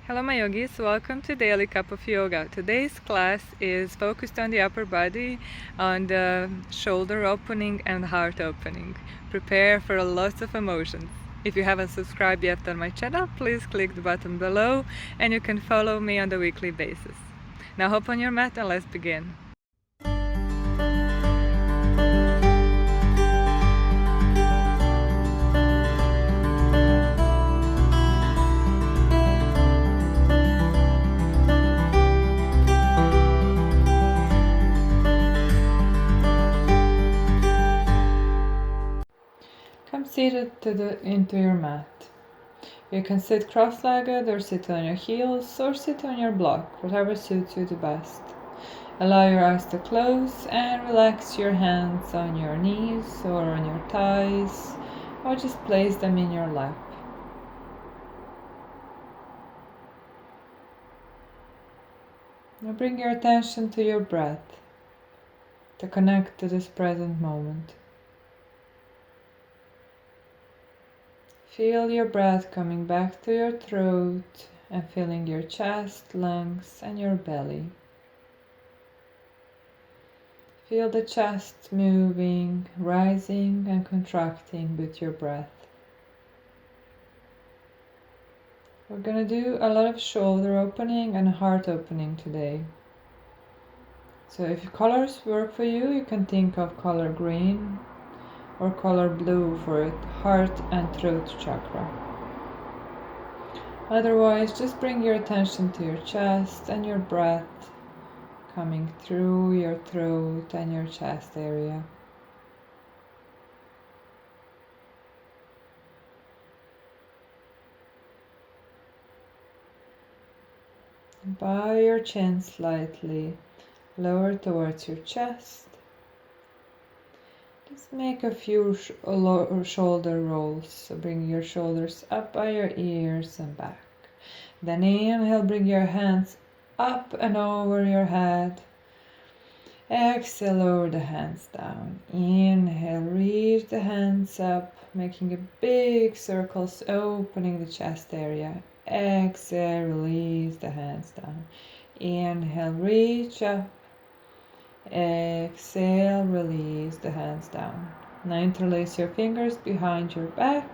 Hello my yogis, welcome to Daily Cup of Yoga. Today's class is focused on the upper body, on the shoulder opening and heart opening. Prepare for lots of emotions. If you haven't subscribed yet on my channel, please click the button below and you can follow me on a weekly basis. Now hop on your mat and let's begin. Come seated into your mat. You can sit cross-legged or sit on your heels or sit on your block, whatever suits you the best. Allow your eyes to close and relax your hands on your knees or on your thighs, or just place them in your lap. Now bring your attention to your breath to connect to this present moment. Feel your breath coming back to your throat and filling your chest, lungs, and your belly. Feel the chest moving, rising and contracting with your breath. We're going to do a lot of shoulder opening and heart opening today. So if colors work for you, you can think of color green or color blue for heart and throat chakra. Otherwise, just bring your attention to your chest and your breath coming through your throat and your chest area. Bow your chin slightly, lower towards your chest. Just make a few shoulder rolls. So bring your shoulders up by your ears and back. Then inhale, bring your hands up and over your head. Exhale, lower the hands down. Inhale, reach the hands up, making a big circles, opening the chest area. Exhale, release the hands down. Inhale, reach up. Exhale, release the hands down. Now interlace your fingers behind your back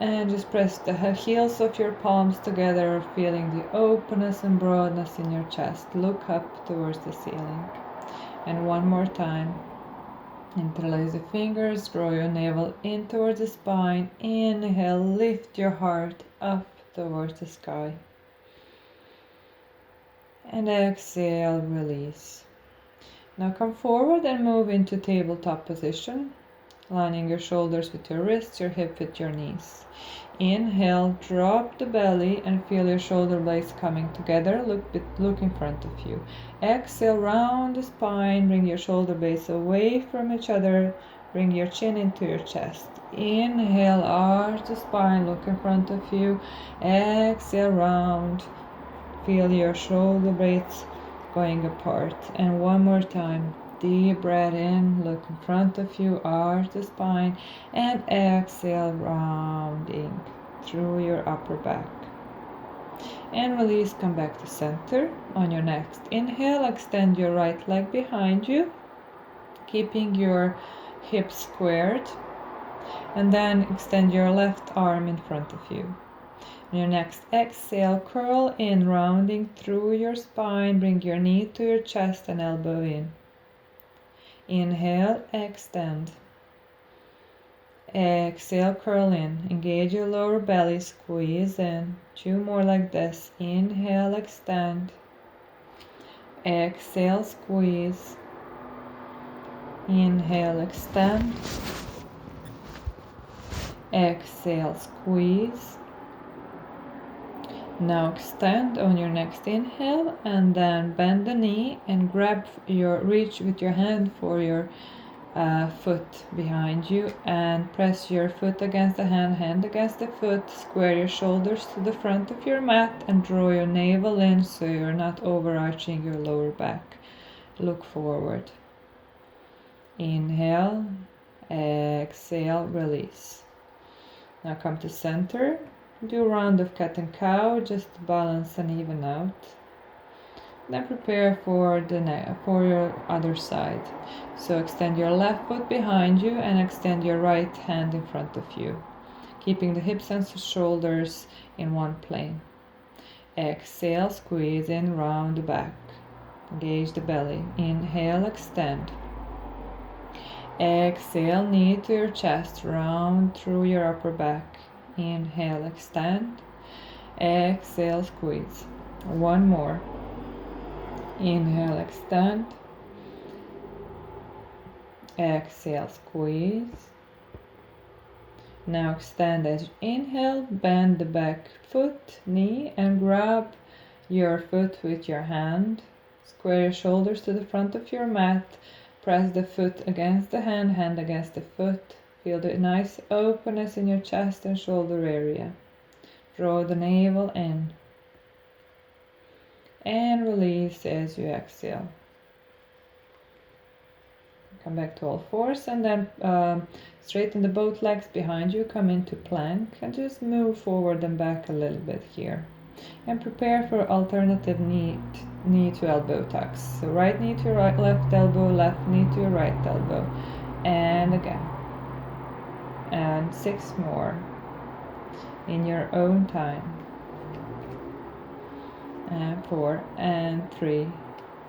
and just press the heels of your palms together, feeling the openness and broadness in your chest. Look up towards the ceiling. And one more time. Interlace the fingers, draw your navel in towards the spine. Inhale, lift your heart up towards the sky. And exhale, release. Now come forward and move into tabletop position, lining your shoulders with your wrists, your hip with your knees. Inhale, drop the belly and feel your shoulder blades coming together. Look in front of you. Exhale, round the spine, bring your shoulder blades away from each other. Bring your chin into your chest. Inhale, arch the spine, look in front of you. Exhale, round. Feel your shoulder blades going apart. And one more time. Deep breath in, look in front of you, arch the spine, and exhale, rounding through your upper back. And release, come back to center. On your next inhale, extend your right leg behind you, keeping your hips squared, and then extend your left arm in front of you. On your next exhale, curl in, rounding through your spine, bring your knee to your chest and elbow in. Inhale, extend. Exhale, curl in. Engage your lower belly, squeeze in. 2 more like this. Inhale, extend. Exhale, squeeze. Inhale, extend. Exhale, squeeze. Now extend on your next inhale and then bend the knee and reach with your hand for your foot behind you and press your foot against the hand against the foot. Square your shoulders to the front of your mat and draw your navel in so you're not overarching your lower back. Look forward. Inhale, exhale, release. Now come to center. Do a round of cat and cow just to balance and even out. Then prepare for your other side. So extend your left foot behind you and extend your right hand in front of you, keeping the hips and shoulders in one plane. Exhale, squeeze in, round the back. Engage the belly. Inhale, extend. Exhale, knee to your chest, round through your upper back. Inhale, extend. Exhale, squeeze. One more. Inhale, extend. Exhale, squeeze. Now extend as you inhale, bend the back foot, knee, and grab your foot with your hand. Square your shoulders to the front of your mat. Press the foot against the hand, hand against the foot. Feel the nice openness in your chest and shoulder area. Draw the navel in. And release as you exhale. Come back to all fours and then straighten the both legs behind you. Come into plank and just move forward and back a little bit here. And prepare for alternative knee to elbow tucks. So right knee to right, left elbow, left knee to right elbow. And again. And 6 more in your own time. And 4 and 3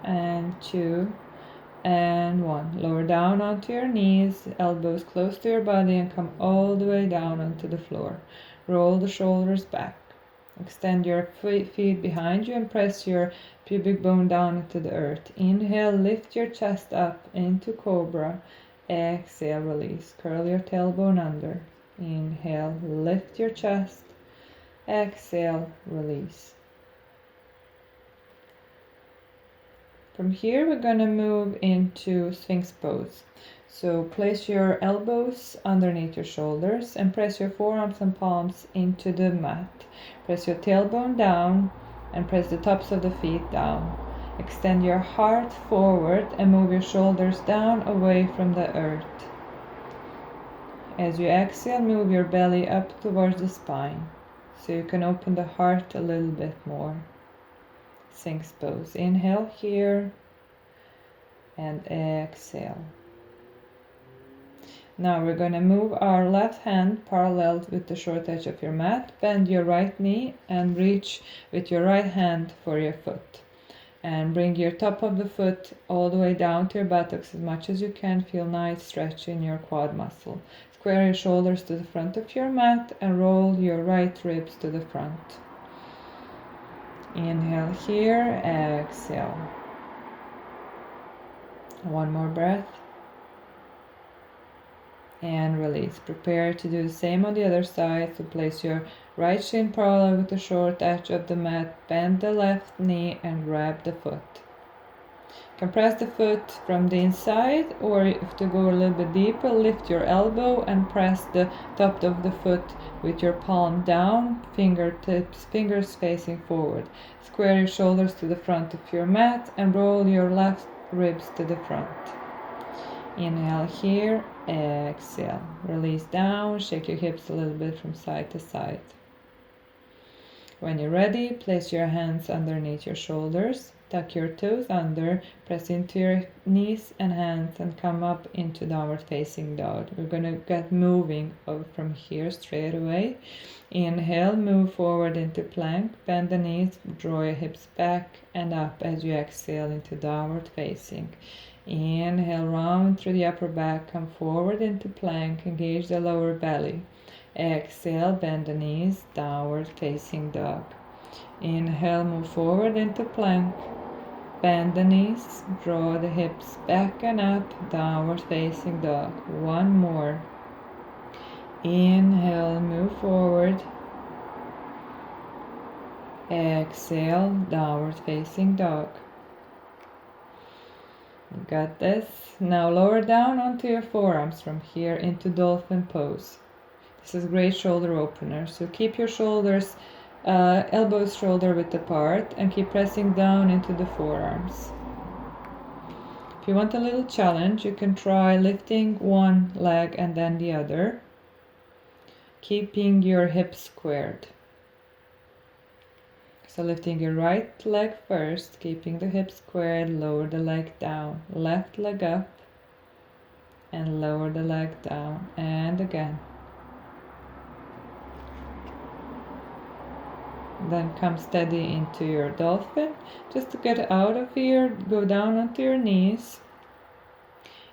and 2 and 1. Lower down onto your knees, elbows close to your body, and come all the way down onto the floor. Roll the shoulders back. Extend your feet behind you and press your pubic bone down into the earth. Inhale, lift your chest up into cobra. Exhale, release. Curl your tailbone under. Inhale, lift your chest. Exhale, release. From here, we're going to move into Sphinx pose. So place your elbows underneath your shoulders and press your forearms and palms into the mat. Press your tailbone down and press the tops of the feet down. Extend your heart forward and move your shoulders down away from the earth. As you exhale, move your belly up towards the spine so you can open the heart a little bit more. Sphinx pose. Inhale here and exhale. Now we're going to move our left hand parallel with the short edge of your mat. Bend your right knee and reach with your right hand for your foot. And bring your top of the foot all the way down to your buttocks as much as you can. Feel nice stretch in your quad muscle. Square your shoulders to the front of your mat and roll your right ribs to the front. Inhale here, exhale. One more breath. And release. Prepare to do the same on the other side. So place your right shin parallel with the short edge of the mat. Bend the left knee and grab the foot. Compress the foot from the inside, or if to go a little bit deeper, lift your elbow and press the top of the foot with your palm down, fingers facing forward. Square your shoulders to the front of your mat and roll your left ribs to the front. Inhale here, exhale. Release down, shake your hips a little bit from side to side. When you're ready, place your hands underneath your shoulders, tuck your toes under, press into your knees and hands and come up into downward facing dog. We're going to get moving from here straight away. Inhale, move forward into plank, bend the knees, draw your hips back and up as you exhale into downward facing. Inhale, round through the upper back, come forward into plank, engage the lower belly. Exhale, bend the knees, downward facing dog. Inhale, move forward into plank. Bend the knees, draw the hips back and up, downward facing dog. One more. Inhale, move forward. Exhale, downward facing dog. You got this. Now lower down onto your forearms from here into dolphin pose. This is a great shoulder opener. So keep your shoulders, elbows shoulder width apart, and keep pressing down into the forearms. If you want a little challenge, you can try lifting one leg and then the other, keeping your hips squared. So lifting your right leg first, keeping the hips squared, lower the leg down. Left leg up and lower the leg down. And again. Then come steady into your dolphin. Just to get out of here, go down onto your knees.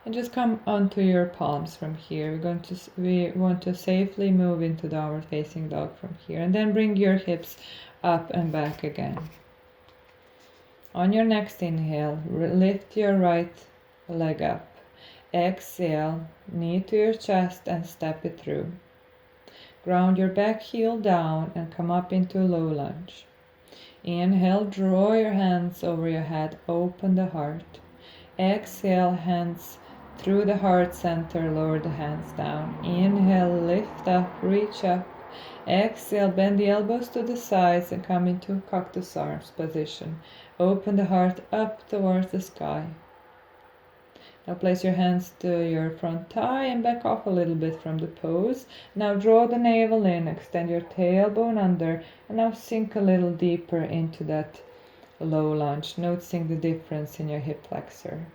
And just come onto your palms from here. We want to safely move into downward facing dog from here. And then bring your hips up and back again. On your next inhale, lift your right leg up. Exhale, knee to your chest and step it through. Ground your back heel down and come up into low lunge. Inhale, draw your hands over your head, open the heart. Exhale, hands through the heart center, lower the hands down. Inhale, lift up, reach up. Exhale, bend the elbows to the sides and come into cactus arms position. Open the heart up towards the sky. Now place your hands to your front thigh and back off a little bit from the pose. Now draw the navel in, extend your tailbone under, and now sink a little deeper into that low lunge, noticing the difference in your hip flexor.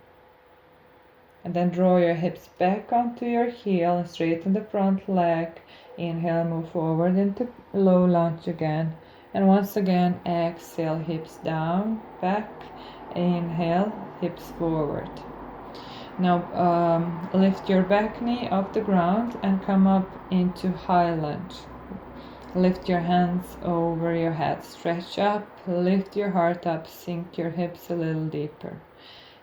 And then draw your hips back onto your heel and straighten the front leg. Inhale, move forward into low lunge again. And once again, exhale, hips down, back. Inhale, hips forward. Now lift your back knee off the ground and come up into high lunge. Lift your hands over your head, stretch up, lift your heart up, sink your hips a little deeper.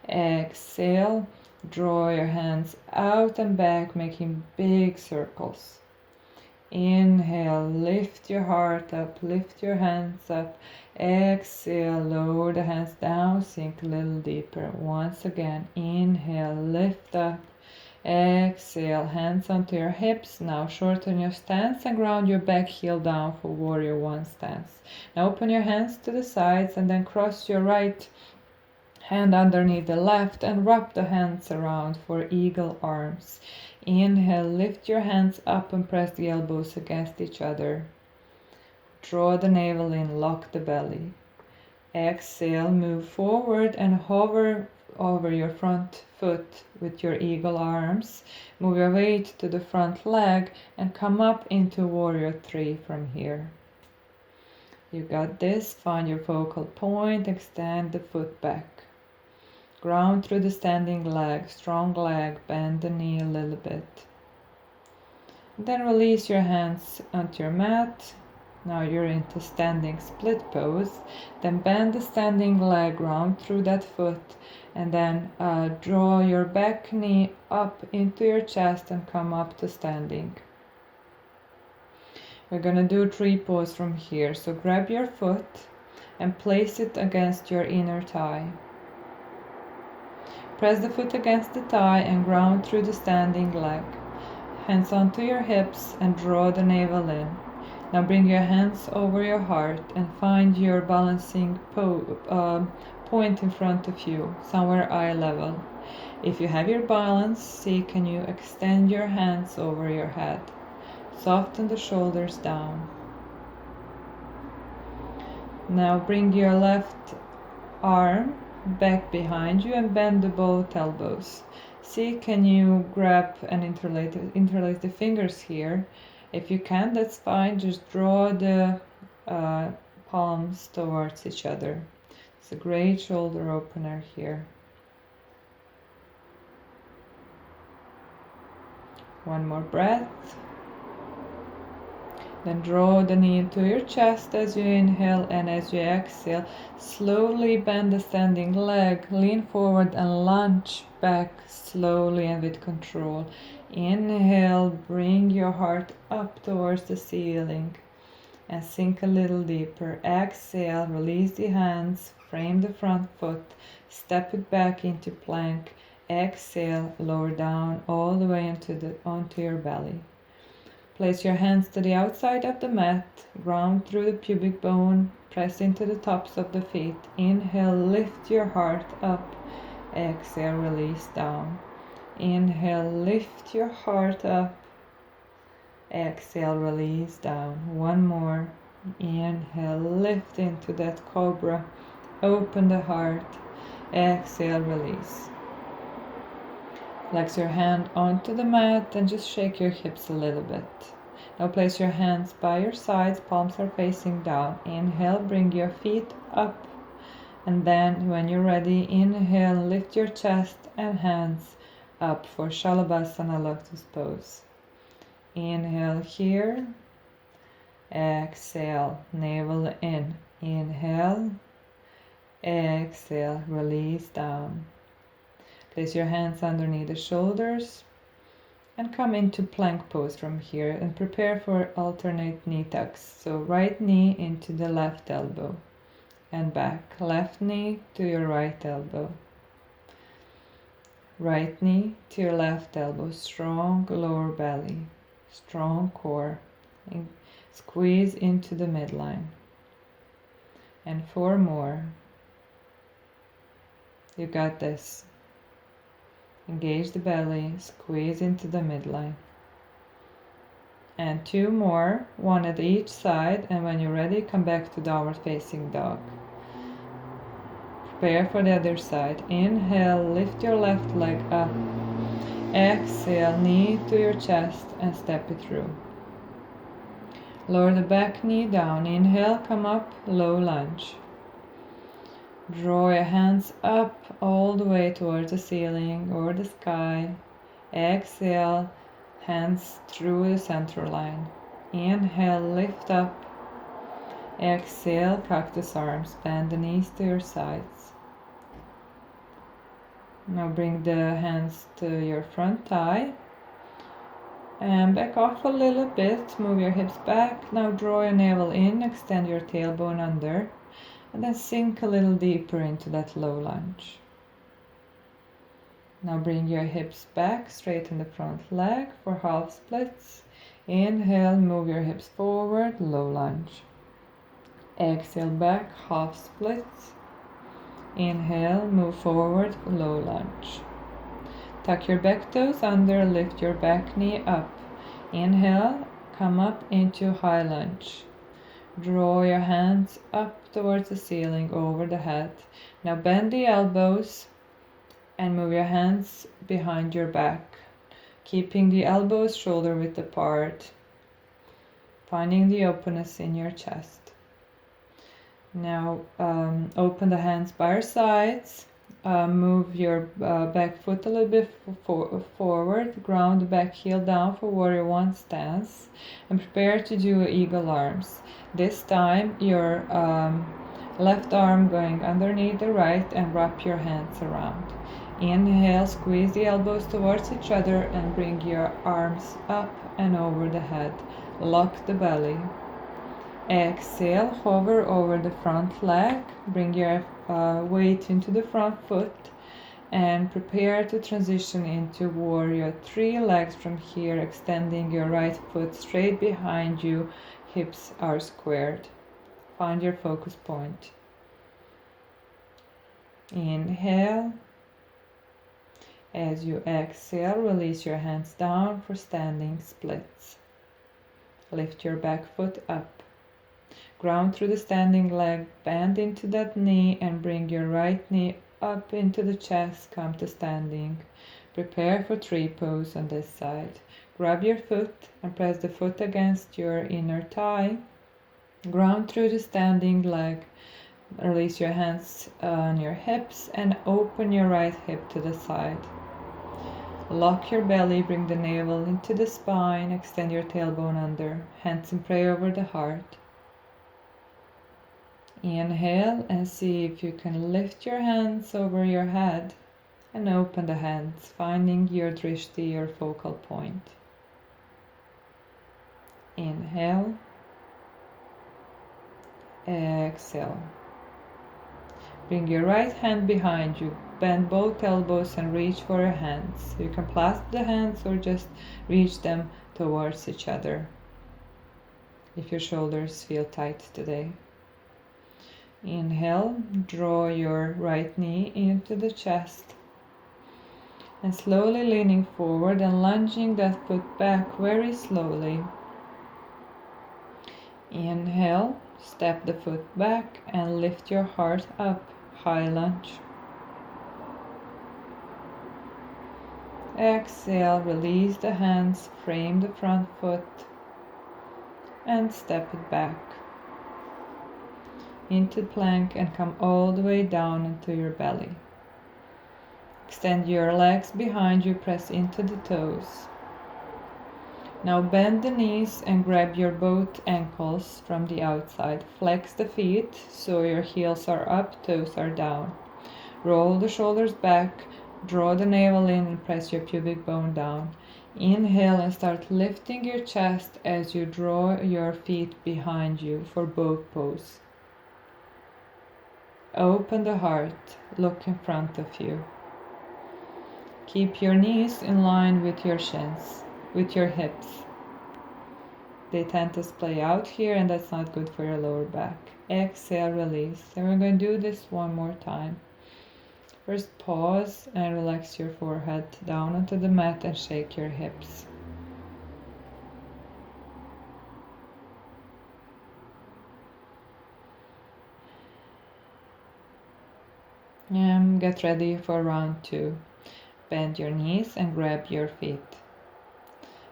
Exhale, draw your hands out and back, making big circles. Inhale, lift your heart up, lift your hands up. Exhale, lower the hands down, sink a little deeper. Once again, inhale, lift up. Exhale, hands onto your hips. Now shorten your stance and ground your back heel down for warrior one stance. Now open your hands to the sides and then cross your right hand underneath the left and wrap the hands around for eagle arms. Inhale, lift your hands up and press the elbows against each other. Draw the navel in, lock the belly. Exhale, move forward and hover over your front foot with your eagle arms. Move your weight to the front leg and come up into warrior three from here. You got this. Find your focal point, extend the foot back. Ground through the standing leg, strong leg, bend the knee a little bit. Then release your hands onto your mat. Now you're into standing split pose. Then bend the standing leg, ground through that foot, and then draw your back knee up into your chest and come up to standing. We're gonna do tree pose from here. So grab your foot and place it against your inner thigh. Press the foot against the thigh and ground through the standing leg. Hands onto your hips and draw the navel in. Now bring your hands over your heart and find your balancing point in front of you, somewhere eye level. If you have your balance, see can you extend your hands over your head. Soften the shoulders down. Now bring your left arm back behind you and bend the both elbows. See can you grab and interlace the fingers here. If you can, that's fine. Just draw the palms towards each other. It's a great shoulder opener here. One more breath. Then draw the knee into your chest as you inhale, and as you exhale, slowly bend the standing leg, lean forward and lunge back slowly and with control. Inhale, bring your heart up towards the ceiling and sink a little deeper. Exhale, release the hands, frame the front foot, step it back into plank. Exhale, lower down all the way onto your belly. Place your hands to the outside of the mat, ground through the pubic bone, press into the tops of the feet. Inhale, lift your heart up. Exhale, release down. Inhale, lift your heart up. Exhale, release down. One more. Inhale, lift into that cobra. Open the heart. Exhale, release. Flex your hand onto the mat and just shake your hips a little bit. Now place your hands by your sides, palms are facing down. Inhale, bring your feet up. And then when you're ready, inhale, lift your chest and hands up for Shalabhasana, Lotus Pose. Inhale here. Exhale, navel in. Inhale. Exhale, release down. Place your hands underneath the shoulders and come into plank pose from here and prepare for alternate knee tucks. So right knee into the left elbow and back. Left knee to your right elbow. Right knee to your left elbow. Strong lower belly. Strong core. And squeeze into the midline. And 4 more. You got this. Engage the belly, squeeze into the midline. And 2 more, 1 at each side, and when you're ready, come back to downward facing dog. Prepare for the other side. Inhale, lift your left leg up. Exhale, knee to your chest and step it through. Lower the back knee down. Inhale, come up, low lunge. Draw your hands up all the way towards the ceiling or the sky. Exhale, hands through the center line. Inhale, lift up. Exhale, cactus arms. Bend the knees to your sides. Now bring the hands to your front thigh. And back off a little bit. Move your hips back. Now draw your navel in. Extend your tailbone under. And then sink a little deeper into that low lunge. Now bring your hips back, straighten the front leg for half splits. Inhale, move your hips forward, low lunge. Exhale back, half splits. Inhale, move forward, low lunge. Tuck your back toes under, lift your back knee up. Inhale, come up into high lunge. Draw your hands up towards the ceiling, over the head. Now bend the elbows and move your hands behind your back, keeping the elbows shoulder width apart, finding the openness in your chest. Now open the hands by your sides. Move your back foot a little bit forward, ground the back heel down for warrior 1 stance, and prepare to do eagle arms. This time your left arm going underneath the right and wrap your hands around. Inhale, squeeze the elbows towards each other and bring your arms up and over the head. Lock the belly. Exhale, hover over the front leg, bring your weight into the front foot and prepare to transition into warrior 3 legs from here, extending your right foot straight behind you, hips are squared. Find your focus point. Inhale. As you exhale, release your hands down for standing splits. Lift your back foot up. Ground through the standing leg, bend into that knee and bring your right knee up into the chest, come to standing. Prepare for tree pose on this side. Grab your foot and press the foot against your inner thigh. Ground through the standing leg. Release your hands on your hips and open your right hip to the side. Lock your belly, bring the navel into the spine, extend your tailbone under, hands in prayer over the heart. Inhale and see if you can lift your hands over your head and open the hands, finding your drishti, your focal point. Inhale. Exhale. Bring your right hand behind you, bend both elbows and reach for your hands. You can clasp the hands or just reach them towards each other if your shoulders feel tight today. Inhale, draw your right knee into the chest and slowly leaning forward and lunging that foot back very slowly. Inhale, step the foot back and lift your heart up, high lunge. Exhale, release the hands, frame the front foot and step it back into plank and come all the way down into your belly. Extend your legs behind you, press into the toes. Now bend the knees and grab your both ankles from the outside. Flex the feet so your heels are up, toes are down. Roll the shoulders back, draw the navel in and press your pubic bone down. Inhale and start lifting your chest as you draw your feet behind you for boat pose. Open the heart, look in front of you. Keep your knees in line with your shins, with your hips. They tend to splay out here and that's not good for your lower back. Exhale, release. And we're going to do this one more time. First pause and relax your forehead down onto the mat and shake your hips. And get ready for round 2. Bend your knees and grab your feet.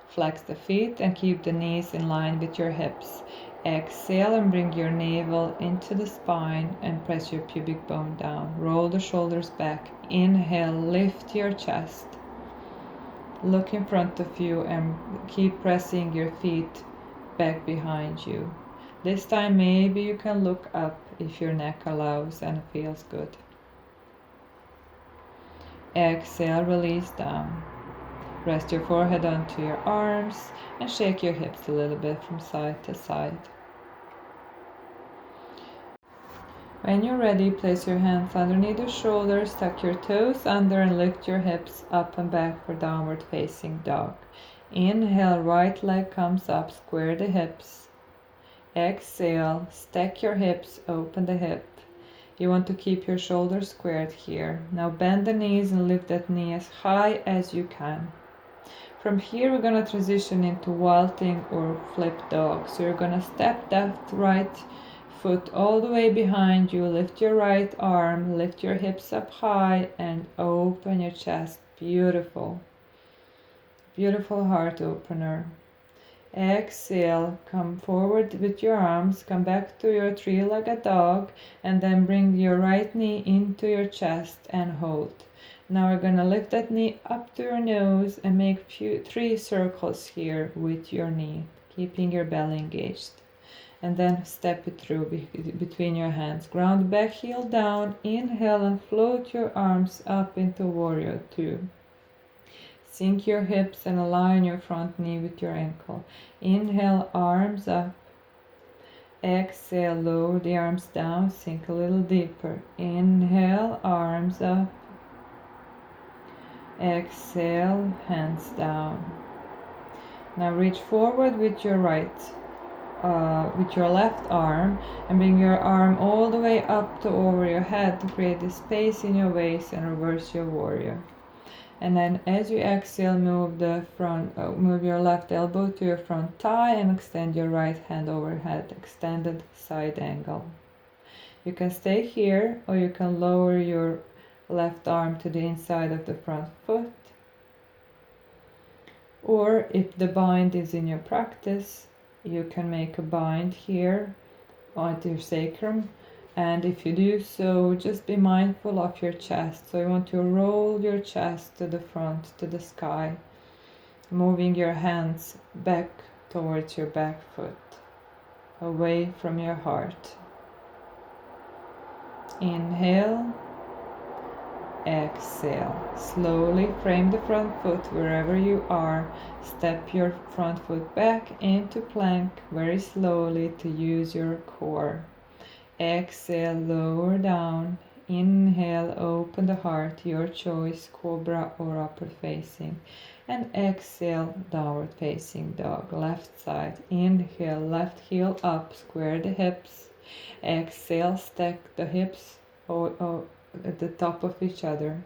Flex the feet and keep the knees in line with your hips. Exhale and bring your navel into the spine and press your pubic bone down. Roll the shoulders back. Inhale, lift your chest. Look in front of you and keep pressing your feet back behind you. This time maybe you can look up if your neck allows and feels good. Exhale, release down. Rest your forehead onto your arms and shake your hips a little bit from side to side. When you're ready, place your hands underneath the shoulders, tuck your toes under and lift your hips up and back for downward facing dog. Inhale, right leg comes up, square the hips. Exhale, stack your hips, open the hip. You want to keep your shoulders squared here. Now bend the knees and lift that knee as high as you can. From here we're going to transition into vaulting or flip dog. So you're going to step that right foot all the way behind you, lift your right arm, lift your hips up high and open your chest. Beautiful. Beautiful heart opener. Exhale, come forward with your arms, come back to your three-legged dog and then bring your right knee into your chest and hold. Now we're going to lift that knee up to your nose and make 3 circles here with your knee, keeping your belly engaged. And then step it through between your hands. Ground back, heel down, inhale and float your arms up into warrior 2. Sink your hips and align your front knee with your ankle. Inhale, arms up. Exhale, lower the arms down, sink a little deeper. Inhale, arms up. Exhale, hands down. Now reach forward with your with your left arm and bring your arm all the way up to over your head to create this space in your waist and reverse your warrior. And then as you exhale, move your left elbow to your front thigh and extend your right hand overhead, extended side angle. You can stay here or you can lower your left arm to the inside of the front foot. Or if the bind is in your practice, you can make a bind here onto your sacrum. And if you do so, just be mindful of your chest. So you want to roll your chest to the front, to the sky, moving your hands back towards your back foot, away from your heart. Inhale, exhale. Slowly frame the front foot wherever you are. Step your front foot back into plank very slowly to use your core. Exhale, lower down. Inhale, open the heart, your choice, cobra or upward facing. And exhale, downward facing dog, left side. Inhale, left heel up, square the hips. Exhale, stack the hips at the top of each other.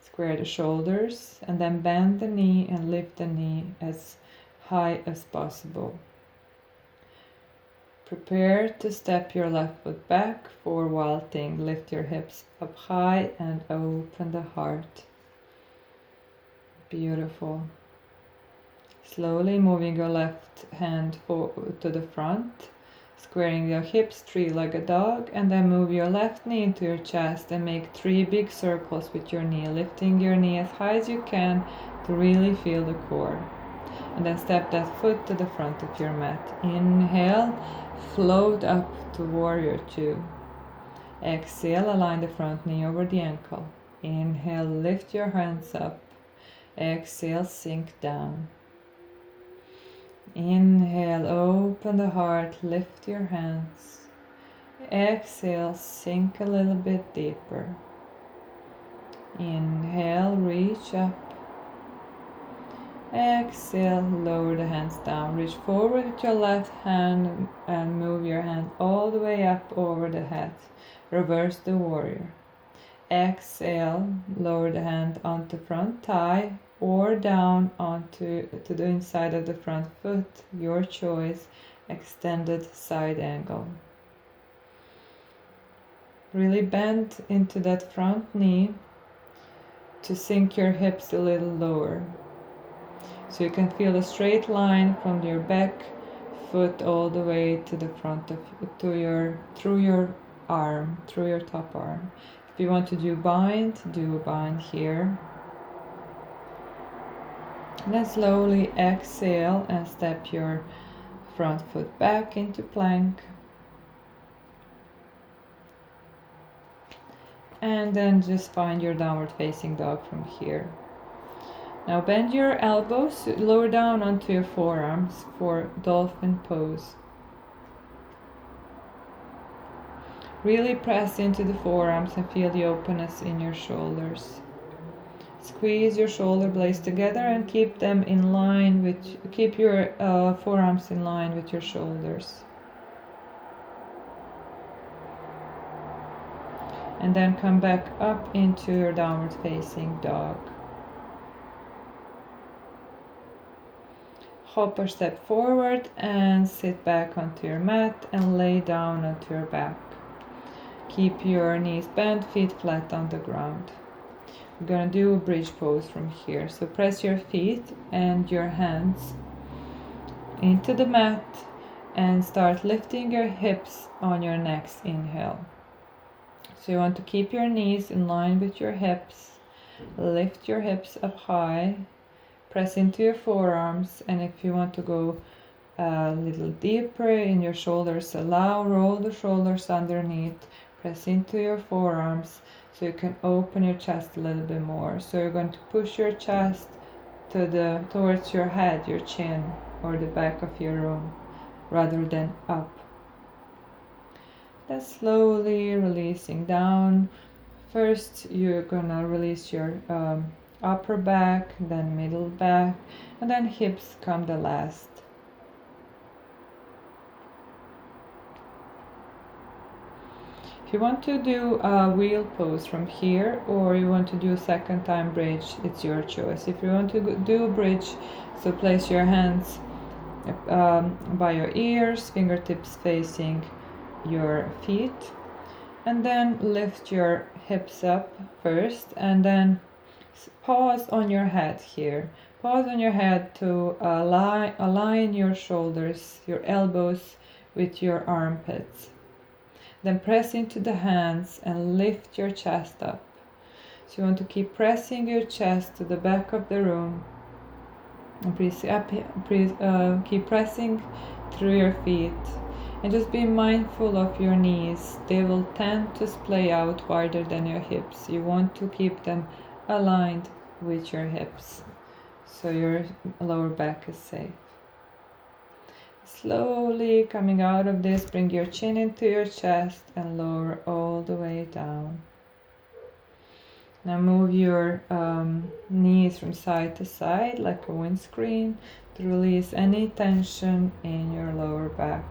Square the shoulders and then bend the knee and lift the knee as high as possible. Prepare to step your left foot back for vaulting. Lift your hips up high and open the heart. Beautiful. Slowly moving your left hand to the front, squaring your hips, three-legged dog, and then move your left knee into your chest and make 3 big circles with your knee, lifting your knee as high as you can to really feel the core. And then step that foot to the front of your mat. Inhale, float up to warrior 2. Exhale, align the front knee over the ankle. Inhale, lift your hands up. Exhale, sink down. Inhale, open the heart, lift your hands. Exhale, sink a little bit deeper. Inhale, reach up. Exhale, lower the hands down. Reach forward with your left hand and move your hand all the way up over the head. Reverse the warrior. Exhale, lower the hand onto front thigh or down onto the inside of the front foot, your choice, extended side angle. Really bend into that front knee to sink your hips a little lower. So you can feel a straight line from your back foot all the way to the front of through your arm, through your top arm. If you want to do a bind here. And then slowly exhale and step your front foot back into plank. And then just find your downward facing dog from here. Now bend your elbows, lower down onto your forearms for dolphin pose. Really press into the forearms and feel the openness in your shoulders. Squeeze your shoulder blades together and keep them in line with, keep your forearms in line with your shoulders. And then come back up into your downward facing dog. Hop or step forward and sit back onto your mat and lay down onto your back. Keep your knees bent, feet flat on the ground. We're going to do a bridge pose from here. So press your feet and your hands into the mat and start lifting your hips on your next inhale. So you want to keep your knees in line with your hips. Lift your hips up high. Press into your forearms, and if you want to go a little deeper in your shoulders, roll the shoulders underneath. Press into your forearms so you can open your chest a little bit more. So you're going to push your chest towards your head, your chin, or the back of your room, rather than up. Then slowly releasing down. First, you're gonna release your upper back, then middle back, and then hips come the last. If you want to do a wheel pose from here, or you want to do a second time bridge, it's your choice. If you want to do a bridge, so place your hands by your ears, fingertips facing your feet, and then lift your hips up first, and then pause on your head here. Pause on your head to align your shoulders, your elbows with your armpits. Then press into the hands and lift your chest up. So you want to keep pressing your chest to the back of the room. And keep pressing through your feet. And just be mindful of your knees. They will tend to splay out wider than your hips. You want to keep them aligned with your hips, so your lower back is safe. Slowly coming out of this, bring your chin into your chest and lower all the way down. Now move your knees from side to side like a windscreen to release any tension in your lower back.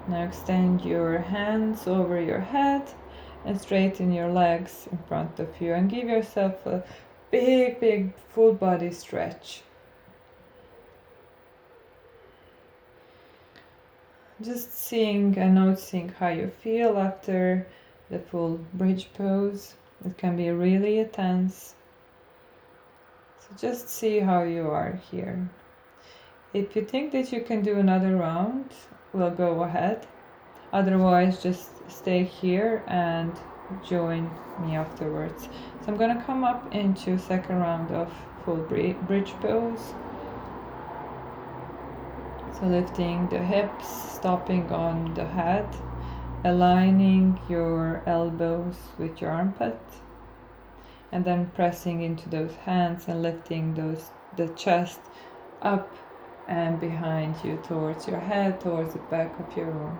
Now extend your hands over your head and straighten your legs in front of you and give yourself a big full body stretch. Just seeing and noticing how you feel after the full bridge pose. It can be really tense. So just see how you are here. If you think that you can do another round, we'll go ahead. Otherwise, just stay here and join me afterwards. So I'm gonna come up into second round of full bridge pose. So lifting the hips, stopping on the head, aligning your elbows with your armpit, and then pressing into those hands and lifting the chest up and behind you towards your head, towards the back of your room.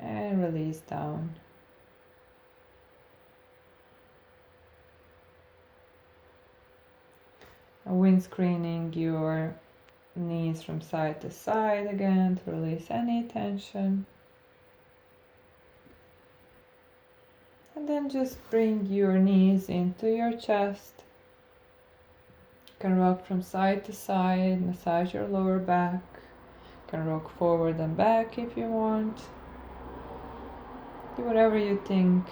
And release down. Windscreening your knees from side to side again to release any tension. And then just bring your knees into your chest. You can rock from side to side, massage your lower back. You can rock forward and back if you want. Do whatever you think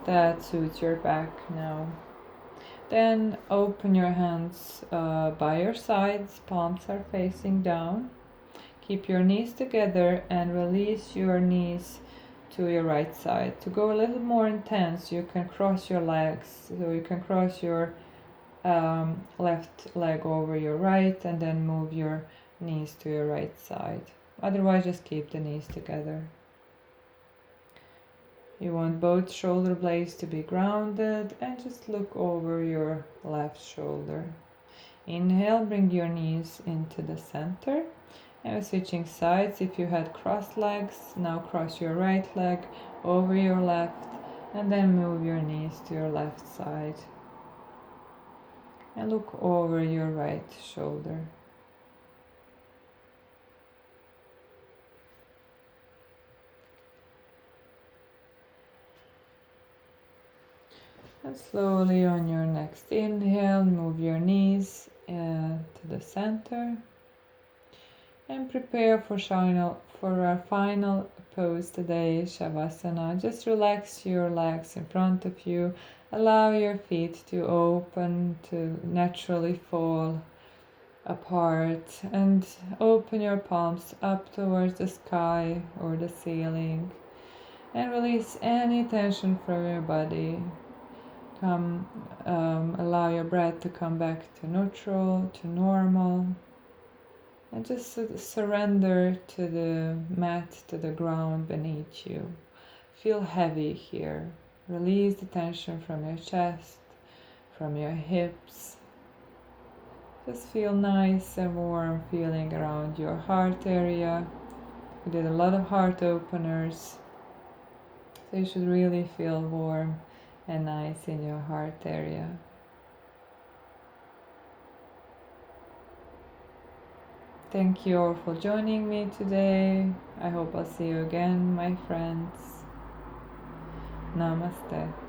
that suits your back now. Then open your hands by your sides, palms are facing down. Keep your knees together and release your knees to your right side. To go a little more intense, you can cross your legs. So you can cross your left leg over your right and then move your knees to your right side. Otherwise, just keep the knees together. You want both shoulder blades to be grounded and just look over your left shoulder. Inhale, bring your knees into the center. And switching sides, if you had crossed legs, now cross your right leg over your left and then move your knees to your left side. And look over your right shoulder. And slowly on your next inhale, move your knees to the center. And prepare for our final pose today, Shavasana. Just relax your legs in front of you. Allow your feet to open, to naturally fall apart. And open your palms up towards the sky or the ceiling. And release any tension from your body. Allow your breath to come back to neutral, to normal. And just surrender to the mat, to the ground beneath you. Feel heavy here. Release the tension from your chest, from your hips. Just feel nice and warm feeling around your heart area. We did a lot of heart openers. So you should really feel warm and nice in your heart area. Thank you all for joining me today. I hope I'll see you again, my friends. Namaste.